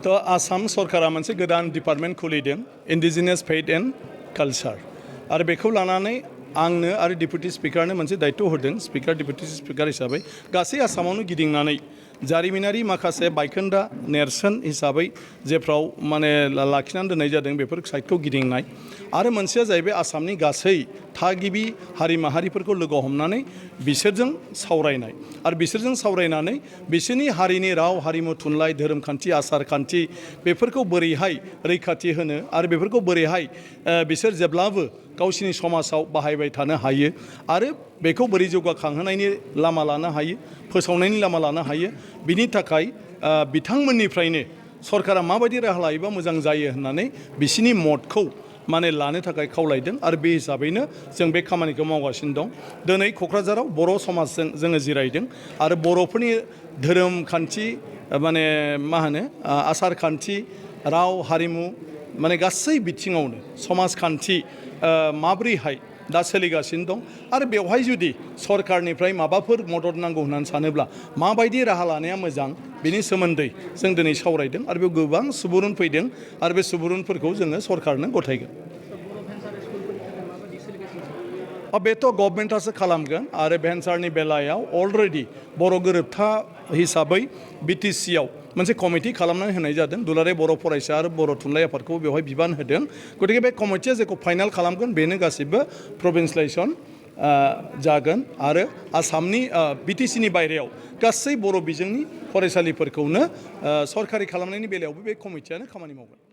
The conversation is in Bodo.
तो आसाम सरकारा मोनसे गोदान डिपार्टमेन्ट खुलिदों इन्डिजिनियास फेथ एन्ड कालचार आरो बेखौ लानानै आंनो आरो डिप्युटि स्पिकारनो मोनसे दायित्व होदों स्पिकार डिप्युटि स्पिकार हिसाबै गासै आसामावनो गिदिंनानै जारिमिनारि माखासे बायखोन्दा नेरसोन हिसाबै जेफ्राव माने लाखिनानै दोननाय जादों बेफोर साइटखौ गिदिंनाय आरो मोनसेया जाहैबाय आसामनि गासै थागिबि हारि माहारिफोरखौ लोगो हमनानै बिसोरजों सावरायनाय आरो बिसोरजों सावरायनानै बिसोरनि हारिनि राव हारिमु थुनलाइ धोरोम खान्थि आसार खान्थि बेफोरखौ बोरैहाय रैखाथि होनो आरो बेफोरखौ बोरैहाय बिसोर जेब्लाबो गावसिनि समाजाव बाहायबाय थानो हायो आरो बेखौ बोरै जौगाखांहोनायनि लामा लानो हायो फोसावनायनि लामा लानो हायो बिनि थाखाय बिथांमोननिफ्रायनो सरकारा माबायदि राहा लायोबा मोजां जायो होननानै बिसिनि मदखौ माने लानो थाखाय खावलायदों आरो बे हिसाबैनो जों बे खामानिखौ मावगासिनो दं दिनै क'क्राझाराव बर' समाजजों जोङो जिरायदों आरो बर'फोरनि धोरोम खान्थि माने मा होनो आसार खान्थि राव हारिमु माने गासै बिथिङावनो समाजखान्थि माब्रैहाय दा सोलिगासिनो दं आरो बेवहाय जुदि सरकारनिफ्राय माबाफोर मदद नांगौ होननानै सानोब्ला माबायदि राहा लानाया मोजां बिनि सोमोन्दै जों दिनै सावरायदों आरो बेयाव गोबां सुबुरुन फैदों आरो बे सुबुरुनफोरखौ जोङो सरकारनो गथायगोन बेथ' गभर्नमेन्टआसो खालामगोन आरो भेन्सारनि बेलायाव अलरेडि बर' गोरोबथा हिसाबै बिटिसिआव मोनसे कमिटि खालामनानै होनाय जादों दुलाराय बर' फरायसा आरो बर' थुनलाइ आफादखौ बेवहाय बिबान होदों गतिके बे कमिटिया जेखौ फाइनाल खालामगोन बेनो गासिबो प्रभिन्सियेलाइजेसन जागोन आरो आसामनि बिटिसिनि बायरायाव गासै बर' बिजोंनि फरायसालिफोरखौनो सरकारि खालामनायनि बेलायावबो बे कमिटियानो खामानि मावगोन